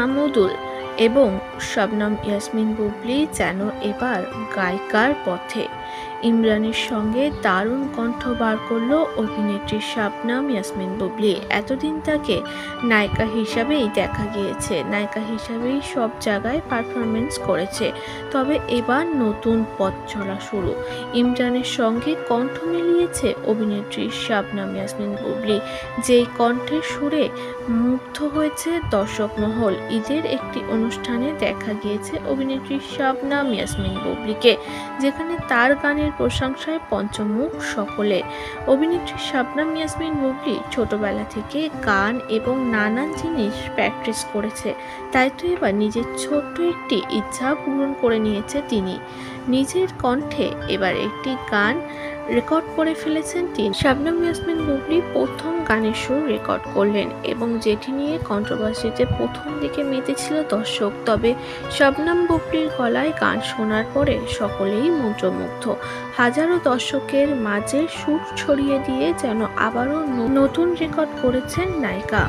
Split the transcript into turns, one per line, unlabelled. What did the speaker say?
মাহমুদুল এবং শবনম ইয়াসমিন বুবলি যেন এবার গায়িকার পথে। ইমরানের সঙ্গে দারুণ কণ্ঠ বার করল অভিনেত্রী শবনম ইয়াসমিন বুবলি। এতদিন তাকে নায়িকা হিসাবেই দেখা গিয়েছে, নায়িকা হিসাবেই সব জায়গায় পারফরমেন্স করেছে। তবে এবার নতুন পথ চলা শুরু। ইমরানের সঙ্গে কণ্ঠ মিলিয়েছে অভিনেত্রী শবনম ইয়াসমিন বুবলি, যেই কণ্ঠের সুরে মুগ্ধ হয়েছে দর্শক মহল। ঈদের একটি অনুষ্ঠানে দেখা গিয়েছে অভিনেত্রী শবনম ইয়াসমিন বুবলিকে, যেখানে তার গানের প্রশংসায় পঞ্চমুখ সকলে। অভিনেত্রী শবনম ইয়াসমিন বুবলি ছোটবেলা থেকে গান এবং নানান জিনিস প্র্যাকটিস করেছে, তাই তো এবার নিজের ছোট্ট একটি ইচ্ছা পূরণ করে নিয়েছে তিনি। নিজের কণ্ঠে এবার একটি গান রেকর্ড করে ফেলেছেন তিনি। শবনম ইয়াসমিন বুবলি প্রথম গানের সুর রেকর্ড করলেন এবং যেটি নিয়ে কন্ট্রোভার্সিতে প্রথম দিকে মেতেছিল দর্শক। তবে শবনম বুবলির গলায় গান শোনার পরে সকলেই মন্ত্রমুগ্ধ। হাজারো দর্শকের মাঝে সুর ছড়িয়ে দিয়ে যেন আবারও নতুন রেকর্ড করেছেন নায়িকা।